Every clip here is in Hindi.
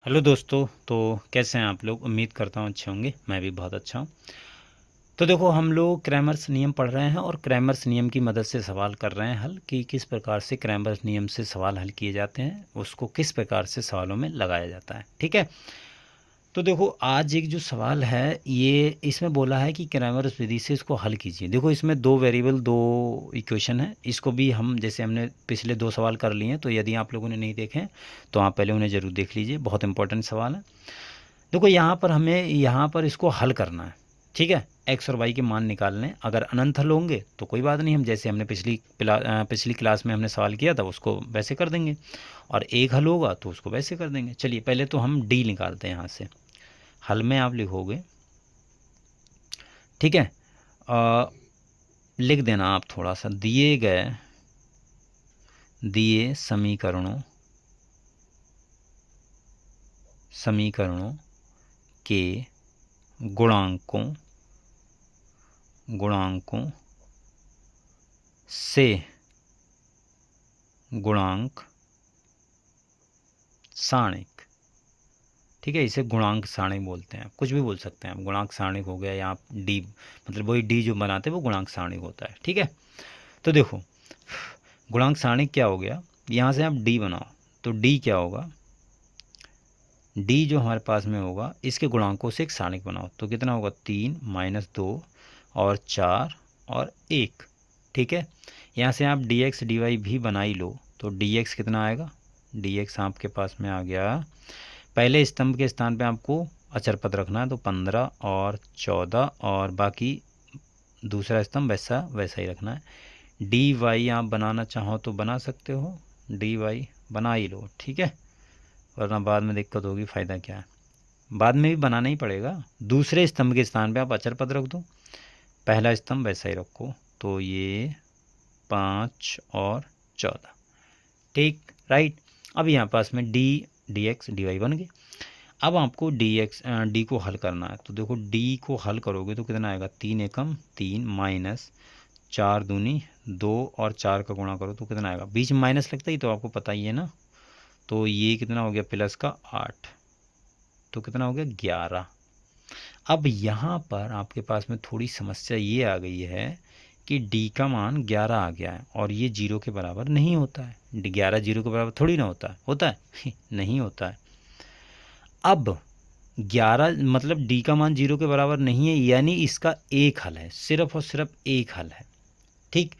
हेलो दोस्तों। तो कैसे हैं आप लोग? उम्मीद करता हूँ अच्छे होंगे। मैं भी बहुत अच्छा हूँ। तो देखो, हम लोग क्रैमर्स नियम पढ़ रहे हैं और क्रैमर्स नियम की मदद से सवाल कर रहे हैं हल कि किस प्रकार से क्रैमर्स नियम से सवाल हल किए जाते हैं, उसको किस प्रकार से सवालों में लगाया जाता है। ठीक है। तो देखो, आज एक जो सवाल है ये इसमें बोला है कि क्रैमर्स विधि से इसको हल कीजिए। देखो, इसमें दो वेरिएबल, दो इक्वेशन है। इसको भी हम जैसे हमने पिछले दो सवाल कर लिए हैं, तो यदि आप लोगों ने नहीं देखे हैं तो आप पहले उन्हें ज़रूर देख लीजिए। बहुत इंपॉर्टेंट सवाल है। देखो, यहाँ पर हमें यहाँ पर इसको हल करना है। ठीक है। एक्स और वाई के मान निकालने। अगर अनंत हल होंगे तो कोई बात नहीं, हम जैसे हमने पिछली क्लास में हमने सवाल किया था उसको वैसे कर देंगे, और एक हल होगा तो उसको वैसे कर देंगे। चलिए, पहले तो हम डी निकालते हैं यहाँ से। हल में आप लिखोगे, ठीक है। लिख देना आप थोड़ा सा, दिए समीकरणों के गुणांकों से गुणांक सारणिक। ठीक है, इसे गुणांक सारणिक बोलते हैं। आप कुछ भी बोल सकते हैं, आप गुणांक सारणिक हो गया, या आप डी, मतलब वही डी जो बनाते हैं वो गुणांक सारणिक होता है। ठीक है। तो देखो, गुणांक सारणिक क्या हो गया, यहाँ से आप डी बनाओ तो डी क्या होगा, डी जो हमारे पास में होगा इसके गुणांकों से एक सारणिक बनाओ तो कितना होगा, 3 - 2 और 4 और 1। ठीक है। यहाँ से आप डी एक्स डी वाई भी बना ही लो तो डी एक्स कितना आएगा, डी एक्स आपके पास में आ गया। पहले स्तंभ के स्थान पे आपको अचर पद रखना है तो 15 और 14, और बाकी दूसरा स्तंभ वैसा वैसा ही रखना है। डी वाई आप बनाना चाहो तो बना सकते हो, डी वाई बना ही लो। ठीक है, वरना बाद में दिक्कत होगी, फ़ायदा क्या है। बाद में भी बनाना ही पड़ेगा। दूसरे स्तंभ के स्थान पे आप अचर पद रख दो, पहला स्तंभ वैसा ही रखो। तो ये 5 और 14। ठीक, राइट। अब यहाँ पास में डी एक्स डी वाई बन गए। अब आपको डी को हल करना है। तो देखो, डी को हल करोगे तो कितना आएगा, 3 एकम 3 माइनस 4 दूनी 2 और 4 का गुणा करो तो कितना आएगा, बीच में माइनस लगता ही तो आपको पता ही है ना। तो ये कितना हो गया, प्लस का 8, तो कितना हो गया 11। अब यहाँ पर आपके पास में थोड़ी समस्या ये आ गई है कि डी का मान 11 आ गया है और ये 0 के बराबर नहीं होता है। 11 0 के बराबर थोड़ी ना होता है, होता है नहीं होता है। अब 11 मतलब डी का मान 0 के बराबर नहीं है, यानी इसका एक हल है, सिर्फ और सिर्फ एक हल है। ठीक।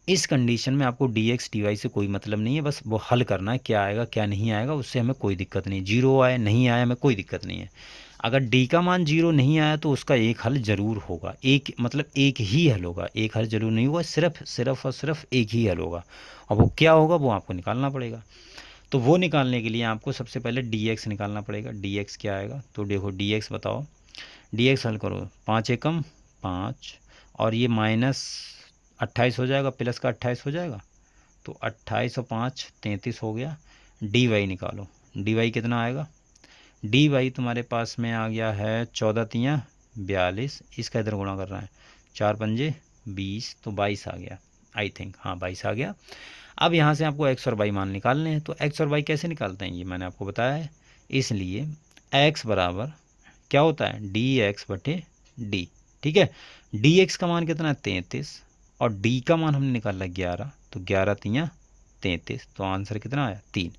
इस कंडीशन में आपको डी एक्स डी वाई से कोई मतलब नहीं है, बस वो हल करना है, क्या आएगा क्या नहीं आएगा उससे हमें कोई दिक्कत नहीं। 0 आए नहीं आए हमें कोई दिक्कत नहीं है। अगर डी का मान 0 नहीं आया तो उसका एक हल जरूर होगा, एक मतलब एक ही हल होगा, एक हल जरूर नहीं होगा, सिर्फ और सिर्फ एक ही हल होगा। और वो क्या होगा वो आपको निकालना पड़ेगा। तो वो निकालने के लिए आपको सबसे पहले डी एक्स निकालना पड़ेगा। डी एक्स क्या आएगा, तो देखो डी एक्स बताओ, डी एक्स हल करो, 5 एकम 5 और ये माइनस 28 हो जाएगा, प्लस का 28 हो जाएगा, तो 28 और 5 33 हो गया। डी वाई निकालो, डी वाई कितना आएगा, डी वाई तुम्हारे पास में आ गया है 14 तियाँ 42, इसका इधर गुणा कर रहा है 4 पंजे 20, तो 22 आ गया। आई थिंक हाँ 22 आ गया। अब यहाँ से आपको एक्स और वाई मान निकालने हैं। तो एक्स और वाई कैसे निकालते हैं ये मैंने आपको बताया है। इसलिए एक्स बराबर क्या होता है, डी एक्स बटे डी। ठीक है। डी एक्स का मान कितना है 33 और डी का मान हमने निकाला 11, तो 11 तियाँ 33, तो आंसर कितना आया 3।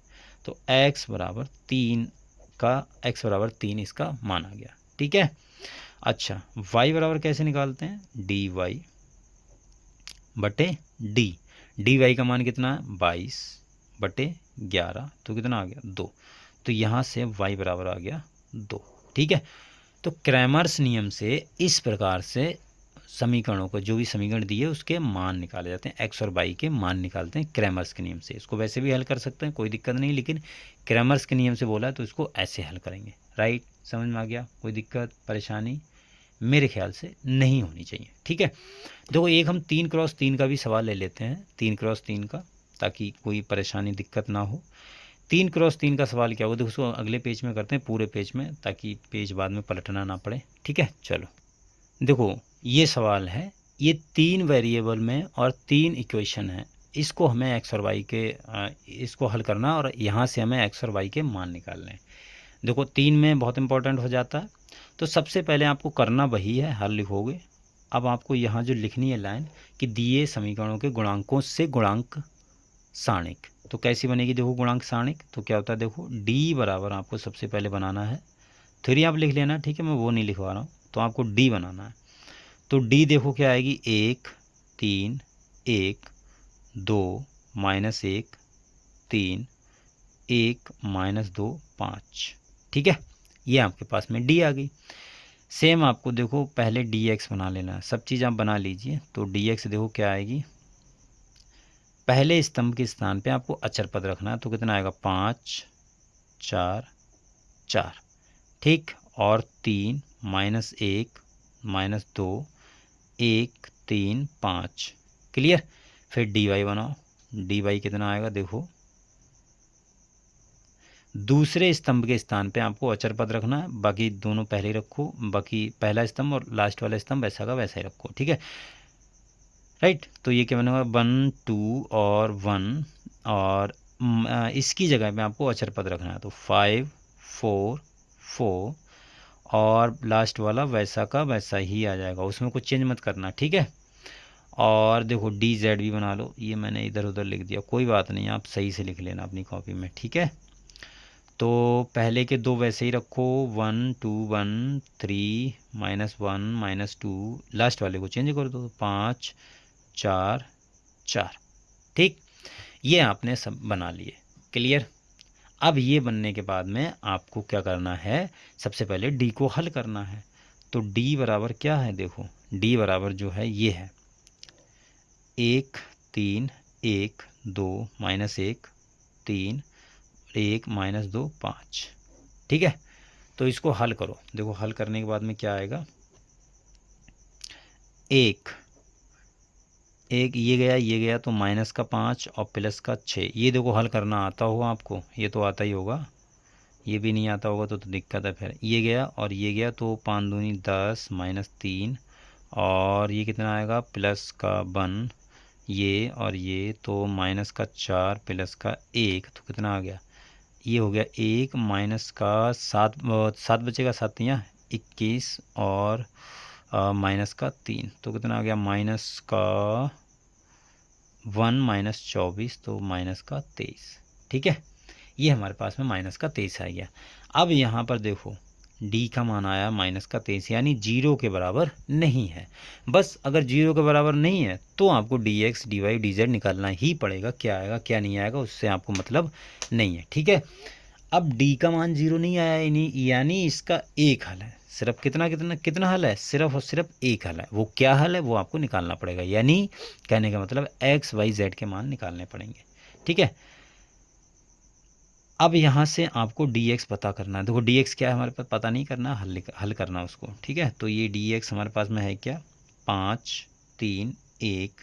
तो एक्स बराबर 3 का एक्स बराबर 3 इसका मान आ गया। ठीक है। अच्छा, वाई बराबर कैसे निकालते हैं, डी वाई बटे डी। डी वाई का मान कितना है 22 बटे 11, तो कितना आ गया 2। तो यहाँ से वाई बराबर आ गया 2। ठीक है। तो क्रैमर्स नियम से इस प्रकार से समीकरणों को, जो भी समीकरण दिए उसके मान निकाले जाते हैं, एक्स और वाई के मान निकालते हैं क्रैमर्स के नियम से। इसको वैसे भी हल कर सकते हैं, कोई दिक्कत नहीं, लेकिन क्रैमर्स के नियम से बोला है तो इसको ऐसे हल करेंगे। राइट, समझ में आ गया? कोई दिक्कत परेशानी मेरे ख्याल से नहीं होनी चाहिए। ठीक है। देखो, एक हम 3x3 का भी सवाल ले लेते हैं, 3x3 का, ताकि कोई परेशानी दिक्कत ना हो। 3x3 का सवाल क्या होगा, देखो उसको अगले पेज में करते हैं, पूरे पेज में, ताकि पेज बाद में पलटना ना पड़े। ठीक है, चलो देखो, ये सवाल है, ये 3 वेरिएबल में और 3 इक्वेशन है, इसको हमें एक्स और वाई के इसको हल करना और यहाँ से हमें एक्स और वाई के मान निकालने हैं। देखो 3 में बहुत इंपॉर्टेंट हो जाता है। तो सबसे पहले आपको करना वही है, हल लिखोगे। अब आपको यहाँ जो लिखनी है लाइन कि दिए समीकरणों के गुणांकों से गुणांक सारणिक, तो कैसी बनेगी देखो गुणांक सारणिक। तो क्या होता है देखो डी बराबर आपको सबसे पहले बनाना है, 3 आप लिख लेना, ठीक है, मैं वो नहीं लिखवा रहा हूँ। तो आपको डी बनाना है। तो डी देखो क्या आएगी, 1 3 1 2 -1 3 1 -2 5, ठीक है, ये आपके पास में डी आ गई। सेम आपको देखो पहले डी एक्स बना लेना है, सब चीज़ आप बना लीजिए। तो डी एक्स देखो क्या आएगी, पहले स्तंभ के स्थान पे आपको अचर पद रखना है। तो कितना आएगा 5 4 4, ठीक, और 3 -1 -2 1 3 5, क्लियर। फिर डी वाई बनाओ, डी वाई कितना आएगा देखो, दूसरे स्तंभ के स्थान पे आपको अचर पद रखना है, बाकी दोनों पहले ही रखो, बाकी पहला स्तंभ और लास्ट वाला स्तंभ वैसा का वैसा ही रखो, ठीक है, राइट। तो ये क्या बनेगा 1 2 और 1, और इसकी जगह पे आपको अचर पद रखना है। तो 5 4 4, और लास्ट वाला वैसा का वैसा ही आ जाएगा, उसमें कुछ चेंज मत करना, ठीक है। और देखो डी जेड भी बना लो, ये मैंने इधर उधर लिख दिया, कोई बात नहीं, आप सही से लिख लेना अपनी कॉपी में, ठीक है। तो पहले के दो वैसे ही रखो, 1 2 1 3 -1 -2, लास्ट वाले को चेंज कर दो, 5 4 4, ठीक, ये आपने सब बना लिए, क्लियर। अब ये बनने के बाद में आपको क्या करना है, सबसे पहले डी को हल करना है। तो डी बराबर क्या है देखो, डी बराबर जो है ये है 1 3 1 2 -1 3 1 -2 5, ठीक है। तो इसको हल करो, देखो हल करने के बाद में क्या आएगा, एक ये गया तो -5 और +6, ये देखो हल करना आता होगा आपको, ये तो आता ही होगा, ये भी नहीं आता होगा तो दिक्कत है। फिर ये गया और ये गया, तो 5 दूनी 10 -3, और ये कितना आएगा +1, ये और ये, तो -4 +1, तो कितना आ गया, ये हो गया 1 -7, 7 बचेगा, 7 यहाँ 21, और -3, तो कितना आ गया -1 -24, तो -23, ठीक है। ये हमारे पास में -23 आ गया। अब यहाँ पर देखो डी का मान आया -23, यानी 0 के बराबर नहीं है। बस अगर 0 के बराबर नहीं है तो आपको D X D Y D Z निकालना ही पड़ेगा, क्या आएगा क्या नहीं आएगा उससे आपको मतलब नहीं है, ठीक है। अब डी का मान 0 नहीं आया, यानी इसका एक हल है, सिर्फ कितना हल है, सिर्फ और सिर्फ एक हल है। वो क्या हल है वो आपको निकालना पड़ेगा, यानी कहने का मतलब एक्स वाई जेड के मान निकालने पड़ेंगे, ठीक है। अब यहाँ से आपको डी एक्स पता करना है। देखो डी एक्स क्या है हमारे पास, पता नहीं करना, हल करना उसको, ठीक है। तो ये डी एक्स हमारे पास में है क्या, 5 3 1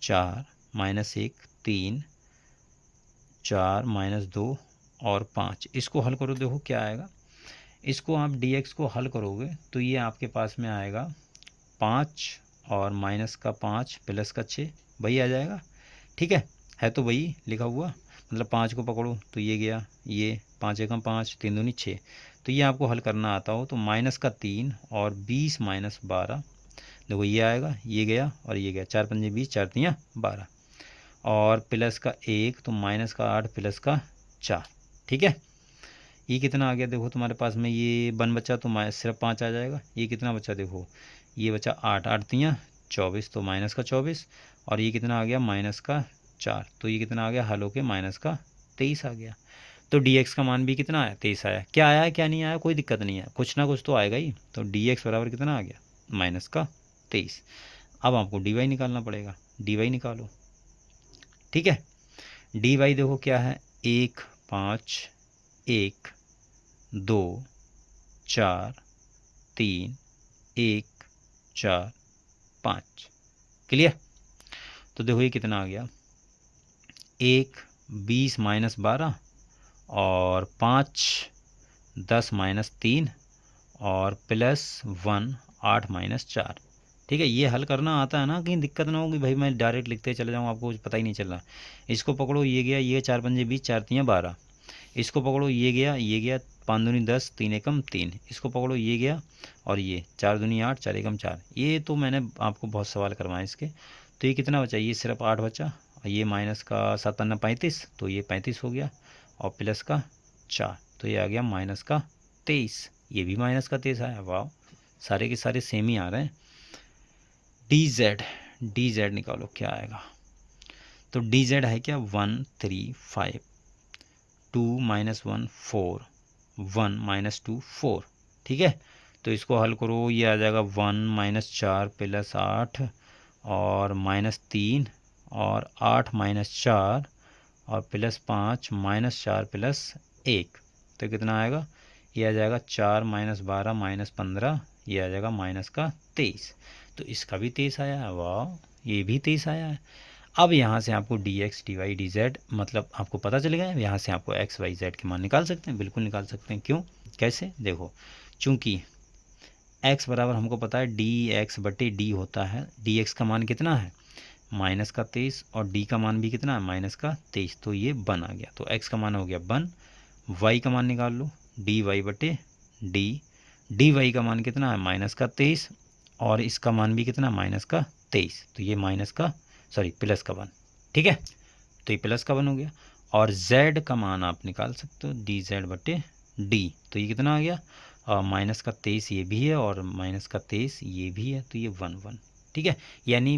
4 -1 3 4 -2 और 5, इसको हल करो, देखो क्या आएगा। इसको आप डी एक्स को हल करोगे तो ये आपके पास में आएगा 5 और -5 +6, वही आ जाएगा, ठीक है तो वही लिखा हुआ, मतलब 5 को पकड़ो तो ये गया, ये 5 एकम 5 3 दूनी 6, तो ये आपको हल करना आता हो तो -3 और 20 -12, देखो ये आएगा, ये गया और ये गया, 4 पंजे 20 4 तियाँ 12, और +1 तो -8 +4, ठीक है। ये कितना आ गया देखो तुम्हारे पास में, ये 1 बचा तो सिर्फ 5 आ जाएगा, ये कितना बचा देखो, ये बचा 8 8 तियाँ 24, तो -24, और ये कितना आ गया -4, तो ये कितना आ गया हल होके -23 आ गया। तो डी एक्स का मान भी कितना आया 23 आया, क्या आया क्या नहीं आया कोई दिक्कत नहीं है, कुछ ना कुछ तो आएगा ही। तो डी एक्स बराबर कितना आ गया -23। अब आपको डी वाई निकालना पड़ेगा, डी वाई निकालो, ठीक है। डी वाई देखो क्या है, 1 5 1 2 4 3 1 4 5, क्लियर। तो देखो ये कितना आ गया, 1 20 -12 और 5 10 -3 और +1 8 -4, ठीक है। ये हल करना आता है ना, कहीं दिक्कत ना होगी भाई मैं डायरेक्ट लिखते चले जाऊँ, आपको कुछ पता ही नहीं चल रहा। इसको पकड़ो, ये गया, ये 4 पंजे 20 4 तियाँ 12, इसको पकड़ो, ये गया 5 दूनी 10, 3 एकम 3, इसको पकड़ो, ये गया, और ये 4 दूनी 8, 4 एकम 4। ये तो मैंने आपको बहुत सवाल करवाए इसके। तो ये कितना बचा, ये सिर्फ 8 बचा, और ये माइनस का 7 अन्ना 35, तो ये 35 हो गया, और प्लस का 4, तो ये आ गया माइनस का 23। ये भी माइनस का 23 आया, वाह, सारे के सारे सेम ही आ रहे हैं। डी जेड निकालो क्या आएगा। तो डी जेड है क्या, 1 3 5, 2 -1 4, 1 -2 4, ठीक है। तो इसको हल करो, ये आ जाएगा 1 -4 + 8 और -3 और 8 -4 और +5 -4 + 1, तो कितना आएगा, ये आ जाएगा 4 -12 -15, ये आ जाएगा माइनस का 23। तो इसका भी 23 आया है, वाह, ये भी 23 आया है। अब यहाँ से आपको dx dy dz मतलब आपको पता चल गया है, यहाँ से आपको x y z के मान निकाल सकते हैं, बिल्कुल निकाल सकते हैं। क्यों, कैसे, देखो, चूँकि x बराबर हमको पता है dx/d होता है, dx का मान कितना है, माइनस का 23, और d का मान भी कितना है, माइनस का 23, तो ये 1 आ गया। तो x का मान हो गया 1, y का मान निकाल लो, dy/d, dy का मान कितना है, माइनस का 23, और इसका मान भी कितना, माइनस का 23, तो ये प्लस का 1, ठीक है। तो ये प्लस का 1 हो गया, और z का मान आप निकाल सकते हो, dz/d, तो ये कितना आ गया, माइनस का 23 ये भी है, और माइनस का 23 ये भी है, तो ये 1 1, ठीक है। यानी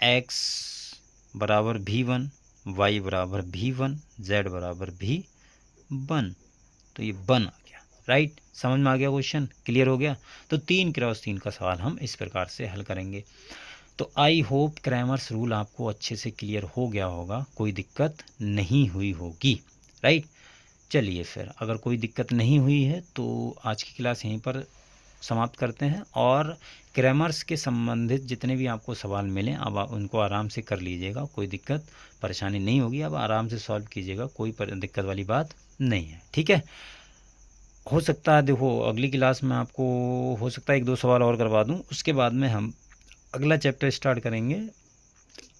x बराबर भी 1, y बराबर भी 1, z बराबर भी 1, तो ये 1 आ गया, राइट। समझ में आ गया, क्वेश्चन क्लियर हो गया। तो 3x3 का सवाल हम इस प्रकार से हल करेंगे। तो आई होप क्रैमर्स रूल आपको अच्छे से क्लियर हो गया होगा, कोई दिक्कत नहीं हुई होगी, राइट। चलिए फिर, अगर कोई दिक्कत नहीं हुई है तो आज की क्लास यहीं पर समाप्त करते हैं, और क्रैमर्स के संबंधित जितने भी आपको सवाल मिलें अब आप उनको आराम से कर लीजिएगा, कोई दिक्कत परेशानी नहीं होगी, अब आराम से सॉल्व कीजिएगा, कोई दिक्कत वाली बात नहीं है, ठीक है। हो सकता है, देखो, अगली क्लास में आपको हो सकता है 1-2 सवाल और करवा दूं, उसके बाद में हम अगला चैप्टर स्टार्ट करेंगे,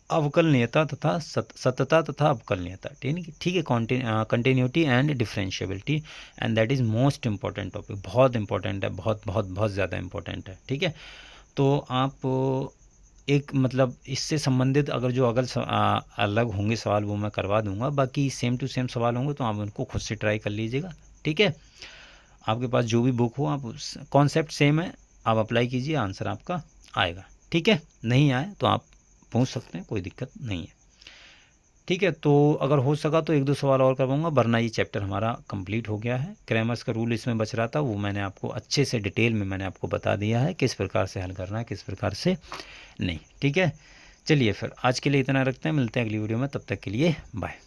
अवकलनीयता तथा सततता तथा अवकलनीयता, ठीक है, continuity and differentiability, and that is most important topic, बहुत इंपॉर्टेंट है, बहुत बहुत बहुत ज़्यादा इंपॉर्टेंट है, ठीक है। तो आप एक मतलब इससे संबंधित अगर जो अलग होंगे सवाल वो मैं करवा दूंगा, बाकी सेम टू सेम सवाल होंगे तो आप उनको खुद से ट्राई कर लीजिएगा, ठीक है। आपके पास जो भी बुक हो, आप कॉन्सेप्ट सेम है, आप अप्लाई कीजिए, आंसर आपका आएगा, ठीक है। नहीं आए तो आप पूछ सकते हैं, कोई दिक्कत नहीं है, ठीक है। तो अगर हो सका तो 1-2 सवाल और करवाऊंगा, वरना ये चैप्टर हमारा कंप्लीट हो गया है। क्रैमर्स का रूल इसमें बच रहा था, वो मैंने आपको अच्छे से डिटेल में मैंने आपको बता दिया है, किस प्रकार से हल करना है, किस प्रकार से नहीं, ठीक है। चलिए फिर आज के लिए इतना रखते हैं, मिलते हैं अगली वीडियो में, तब तक के लिए बाय।